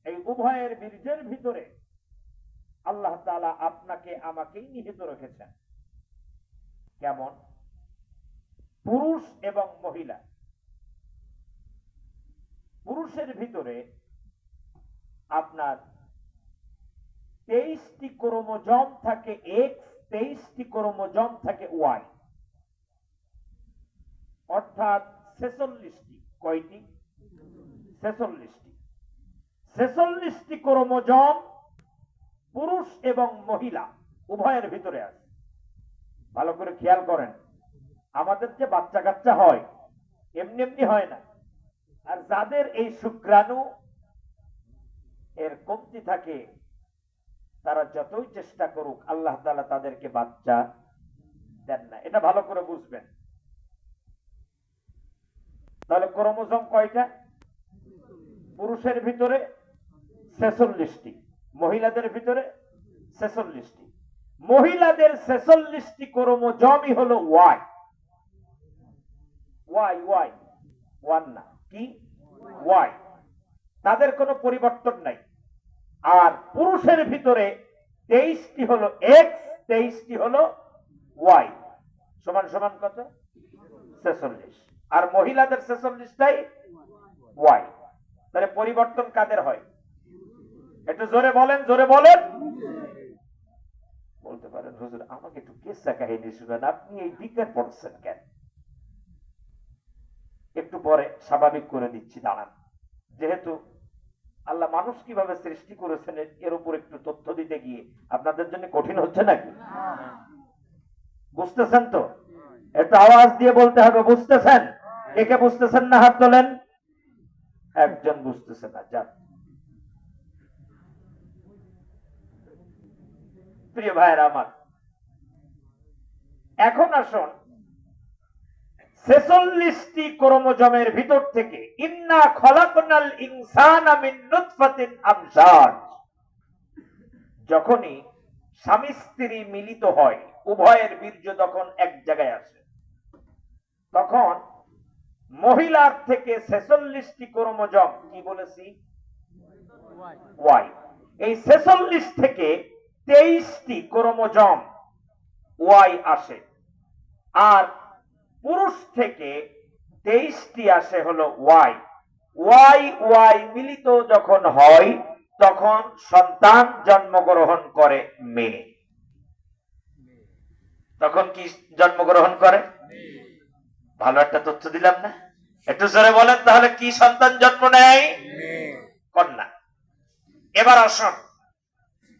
এই উভয়ের বীর্যের ভিতরে আল্লাহ তাআলা আপনাকে আমাকেই নিহিত রেখেছেন। কেমন? পুরুষ এবং মহিলা। পুরুষের ভিতরে আপনার 23টি ক্রোমোজোম থাকে এক্স, 23টি ক্রোমোজোম থাকে ওয়াই, অর্থাৎ 46টি। কয়টি? 46টি। 46টি ক্রোমোজোম পুরুষ এবং মহিলা উভয়ের ভিতরে আছে। ভালো করে খেয়াল করেন, আমাদের যে বাচ্চা কাচ্চা হয় এমনি এমনি হয় না। আর যাদের এই শুক্রাণু এর কমতি থাকে, তারা যতই চেষ্টা করুক আল্লাহ তাআলা তাদেরকে বাচ্চা দেন না। এটা ভালো করে বুঝবেন। তাহলে ক্রোমোজোম কয়টা? পুরুষের ভিতরে 46টি, মহিলাদের ভিতরে 46টি। মহিলাদের 46টি ক্রোমোজোমই হলো ওয়াই। ওয়াই ওয়াই ওয়ান না, কি ওয়াই। তাদের কোনো পরিবর্তন নাই। আর পুরুষের ভিতরে 23টি হলো এক্স, 23টি হলো ওয়াই, সমান সমান কত? 46। আর মহিলাদের 46টাই ওয়াই। তাহলে পরিবর্তন কাদের হয়? একটু জোরে বলেন, জোরে বলেন। বলতে পারেন হুজুর আমাকে একটু কিসসা কাহিনী শুনান, আপনি এই বিজ্ঞান পড়ছেন কেন? একটু পরে স্বাভাবিক করে দিচ্ছি, দাঁড়ান। যেহেতু আল্লাহ মানুষ কিভাবে সৃষ্টি করেছেন এর উপর একটু তথ্য দিতে গিয়ে আপনাদের জন্য কঠিন হচ্ছে নাকি? বুঝতেছেন তো? একটু আওয়াজ দিয়ে বলতে হবে, বুঝতেছেন? কে কে বুঝতেছেন না হাত তোলেন। একজন বুঝতেছে না, যান। প্রিয় ভাইয়েরা আমার, এখন আসুন 46টি ক্রোমোজোমের ভিতর থেকে ইন্না খলাকনাল ইনসানা মিন নুতফাতিন আমশাজ, যখনই স্বামী স্ত্রী মিলিত হয়, উভয়ের বীর্য যখন এক জায়গায় আসে, তখন মহিলার থেকে 46টি ক্রোমোজোম, কি বলেছি, ওয়াই, এই 46 থেকে 23টি ক্রোমোজোম ওয়াই আসে। আর পুরুষ থেকে 23টি আসে হলো ওয়াই। ওয়াই ওয়াই মিলিত যখন হয় তখন সন্তান জন্মগ্রহণ করে মেয়ে। তখন কি জন্মগ্রহণ করে? ভালো একটা তথ্য দিলাম না? একটু জোরে বলেন তাহলে, কি সন্তান জন্ম নেয়? কন্যা। এবার আসুন,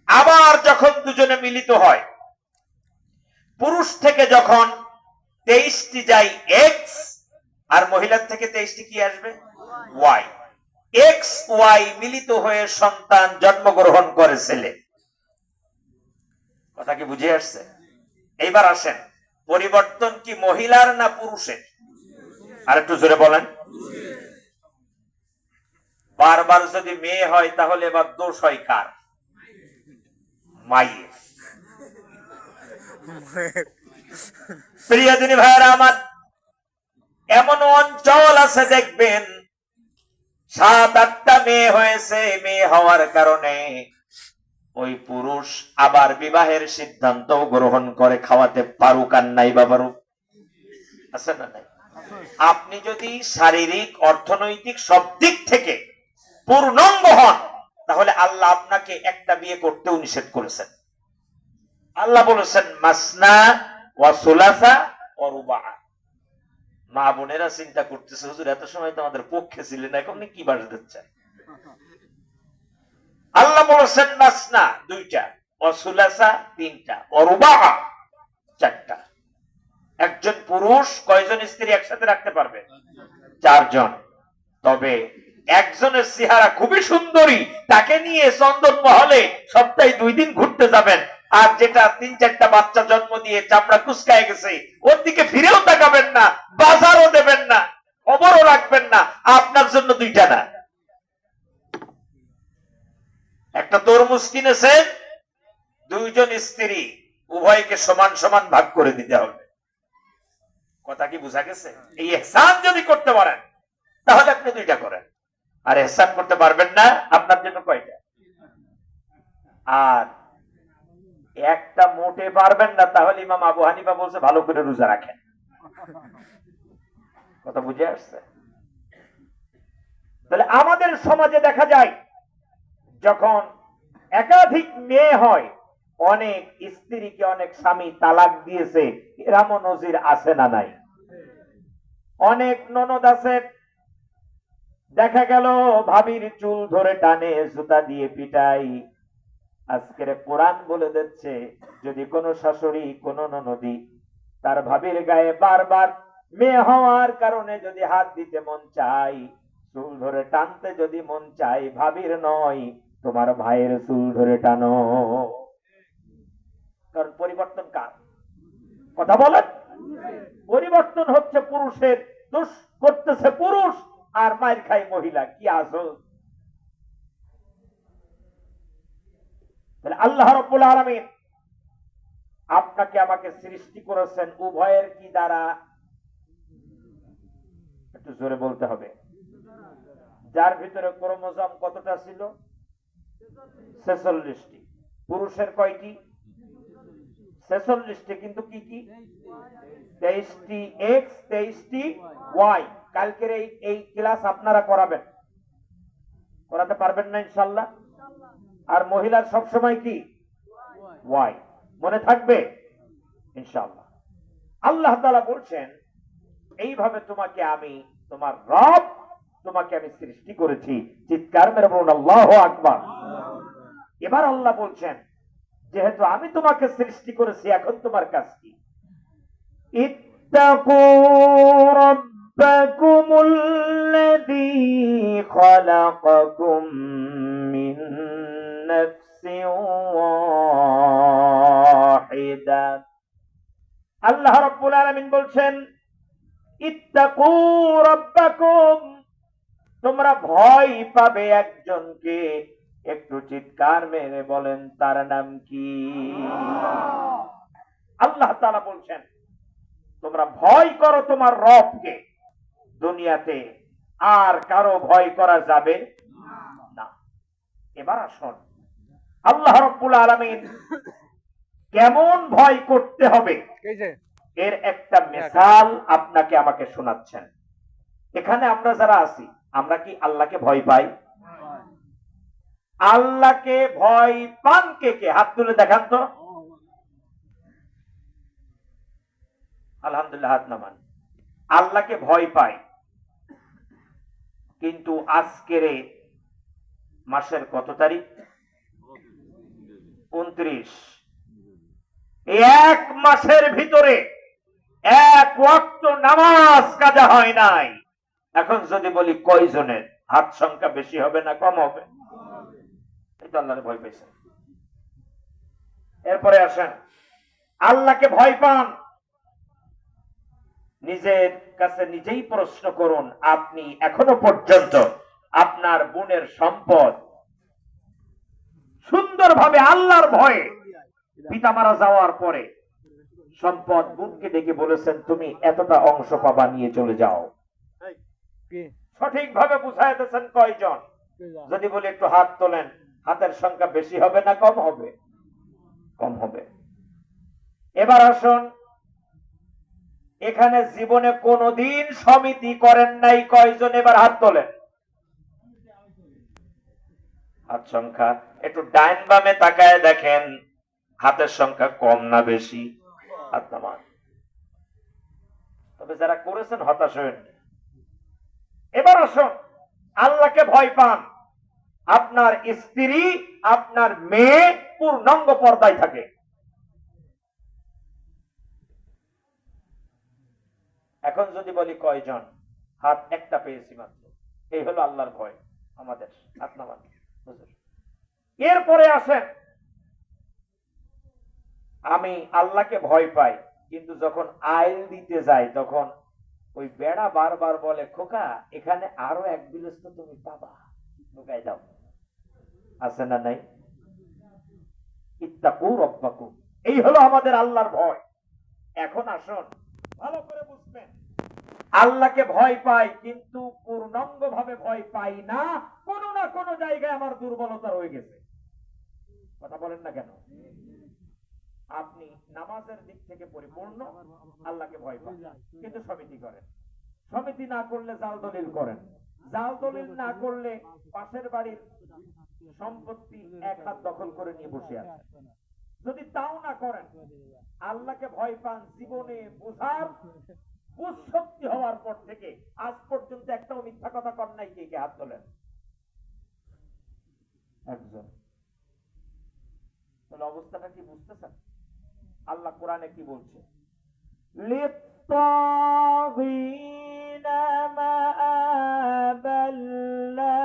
আবার যখন দুজনে মিলিত হয়, পুরুষ থেকে যখন 23টি যায় এক্স, আর মহিলার থেকে 23টি কি আসবে? ওয়াই। এক্স ওয়াই মিলিত হয়ে সন্তান জন্মগ্রহণ করে ছেলে। কথা কি বুঝে আসছে? এইবার আসেন, পরিবর্তন কি মহিলার না পুরুষের? আর একটু জোরে বলেন। বারবার যদি মেয়ে হয় তাহলে এবার দোষ হয় কার? মায়ের। প্রিয় দিনী ভাইয়েরা আমার, এমন অঞ্চল আছে দেখবেন 7-8টা মেয়ে হয়েছে, মেয়ে হওয়ার কারণে ওই পুরুষ আবার বিবাহের সিদ্ধান্ত গ্রহণ করে, খাওয়াতে পারুক আর নাই বা পারুক, আছে না নাই? আপনি যদি শারীরিক, অর্থনৈতিক সব দিক থেকে পূর্ণাঙ্গ হন, তাহলে আল্লাহ আপনাকে একটা বিয়ে করতেও নিষেধ করেছেন। আল্লাহ বলেছেন মাসনা ওয়া সুলাসা ওয়া রুবা। মা বোনেরা চিন্তা করতেছে হুজুর এত সময় তো আমাদের পক্ষে ছিলেন, এখন কি বাস দিচ্ছেন? আল্লাহ বলেছেন মাসনা 2টা, ওয়া সুলাসা 3টা, ওয়া রুবা 4টা। একজন পুরুষ কয়জন স্ত্রী একসাথে রাখতে পারবে? 4 জন। তবে একজনের চেহারা খুবই সুন্দরী, তাকে নিয়ে চন্দন মহলে সপ্তাহে 2 দিন ঘুরতে যাবেন, আর যেটা 3-4টা বাচ্চা জন্ম দিয়ে চামড়া কুচকায় গেছে ওর দিকে ফিরেও তাকাবেন না, বাজারও দেবেন না, খবরও রাখবেন না, আপনার জন্য 2টা না। একটা তরমুজ কিনেছেন, 2 জন স্ত্রী, উভয়কে সমান সমান ভাগ করে দিতে হবে। কথা কি বোঝা গেছে? এই ইহসান যদি করতে পারেন তাহলে আপনি 2টা করেন, আর ইহসান করতে পারবেন না, আপনার জন্য কয়টা? আর একটা মোটে পারবেন না, তাহলে ইমাম আবু হানিফা বলছে ভালো করে রোজা রাখেন। কথা বুঝে আসছে? তাহলে আমাদের সমাজে দেখা যায় যখন একাধিক মেয়ে হয়, অনেক স্ত্রীকে অনেক স্বামী তালাক দিয়েছে, এরকম নজির আছে না নাই? অনেক ননদ আছে, দেখা গেল ভাবির চুল ধরে টানে, জুতা দিয়ে পিটাই। আজকের কোরআন বলে দিচ্ছে, যদি কোনো শাশুড়ি, কোনো ননদী তার ভাবির গায়ে বারবার মেয়ে হওয়ার কারণে যদি হাত দিতে মন চাই, চুল ধরে টানতে যদি মন চাই, ভাবির নয় তোমার ভাইয়ের চুল ধরে টানো। কারণ পরিবর্তন কার? কথা বলেন। পরিবর্তন হচ্ছে পুরুষের, দোষ করতেছে পুরুষ আর মায়ের খাই মহিলা। কি আসল? আল্লাহ রাব্বুল আলামিন আপনাকে আমাকে সৃষ্টি করেছেন উভয়ের কি দ্বারা? একটু জোরে বলতে হবে। যার ভিতরে ক্রোমোজোম কতটা ছিল? 46টি। পুরুষের কয়টি? 46টি। কিন্তু কি কি? 23টি এক্স, 23টি ওয়াই। কালকের এই ক্লাস আপনারা করাতে পারবেন না ইনশাল্লাহ। আর মহিলার সবসময় কি? ওয়াই। মনে থাকবে ইনশাল্লাহ। আল্লাহ তাআলা বলছেন এইভাবে তোমাকে আমি, তোমার রব তোমাকে আমি সৃষ্টি করেছি। চিৎকার মেরে বলুন আল্লাহু আকবার। এবার আল্লাহ বলছেন যেহেতু আমি তোমাকে সৃষ্টি করেছি, এখন তোমার কাজ কি? ইত্তাকু রাব্বাকুমুল্লাযী খালাকাকুম মিন নাফসিন ওয়াহিদা। আল্লাহ রাব্বুল আলামিন বলছেন ইত্তাকু রাব্বাকুম, তোমরা ভয় পাবে একজনকে। একটু চিৎকার মেরে বলেন তার নাম কি? আল্লাহ তাআলা বলছেন তোমরা ভয় করো তোমার রবকে। দুনিয়াতে আর কারো ভয় করা যাবে না। এবার আসুন আল্লাহ রাব্বুল আলামিন কেমন ভয় করতে হবে এর একটা মিসাল আপনাকে আমাকে শোনাচ্ছেন। এখানে আমরা যারা আছি, আমরা কি আল্লাহকে ভয় পাই? আল্লাহকে ভয় পান কে কে? হাত তুলে দেখান তো। আলহামদুলিল্লাহ, হাত নামান। আল্লাহকে ভয় পাই, কিন্তু আজকের মাসের কত তারিখ? 29। এক মাসের ভিতরে এক ওয়াক্ত নামাজ কাজা হয় নাই। এখন যদি বলি কয়জনের, হাত সংখ্যা বেশি হবে না কম হবে? এটা আল্লাহর ভয় পেয়েছেন। এরপরে আসেন আল্লাহকে ভয় পান। নিজের কাছে নিজেই প্রশ্ন করুন, আপনি এখনো পর্যন্ত আপনার বোনের সম্পদ সুন্দরভাবে আল্লাহর ভয়ে, পিতা মারা যাওয়ার পরে সম্পদ বোনকে ডেকে বলেছেন তুমি এতটা অংশ পাবা, নিয়ে চলে যাও? সঠিকভাবে বুঝাই দিয়েছেন কয়জন? যদি বলি একটু হাত তোলেন, হাতের সংখ্যা বেশি হবে না কম হবে? কম হবে। এবার আসুন, এখানে জীবনে কোনদিন সমিতি করেন নাই কয়জন? এবার হাত তোলেন। হাত সংখ্যা একটু ডাইন বামে তাকায় দেখেন, হাতের সংখ্যা কম না বেশি? হাত নামান। তবে যারা করেছেন হতাশ হবেন। এবার আসুন আল্লাহকে ভয় পান। আপনার স্ত্রী, আপনার মেয়ে পূর্ণাঙ্গ পর্দায় থাকে। এখন যদি বলি কয়জন? হাত একটা পেয়েছি মাত্র। এই হলো আল্লাহর ভয় আমাদের। হাত নামান। এরপরে আসেন, আমি আল্লাহকে ভয় পাই, কিন্তু যখন আইল দিতে যাই তখন ওই বেড়া বারবার বলে খোকা এখানে আরো এক বিলস্ত তুমি পাবা, ঢুকাই দাও। আছে না নাই? ইত্তাকু রাব্বাকুম, এই হলো আমাদের আল্লাহর ভয়। এখন আসুন ভালো করে বুঝবেন, আল্লাহকে ভয় পাই কিন্তু পূর্ণাঙ্গ ভাবে ভয় পাই না। কোনো না কোনো জায়গায় আমার দুর্বলতা রয়ে গেছে। কথা বলেন না কেন? আপনি নামাজের দিক থেকে পরিপূর্ণ, আল্লাহকে ভয় পান, কিন্তু সমিতি করেন। সমিতি না করলে জাল দলিল করেন। জাল দলিল না করলে পাশের বাড়ির সম্পত্তি এক হাত দখল করে নিয়ে বসে আছেন। যদি তাও না করেন, আল্লাহকে ভয় পান জীবনে বোঝার বুঝ শক্তি হওয়ার পর থেকে আজ পর্যন্ত একটাও মিথ্যা কথা কর নাই, কে কে হাত তোলেন? একজন। তাহলে অবস্থাটা কি বুঝতেছেন? আল্লাহ কোরআনে কি বলছে? লিত্তাগীনা মাআবাল লা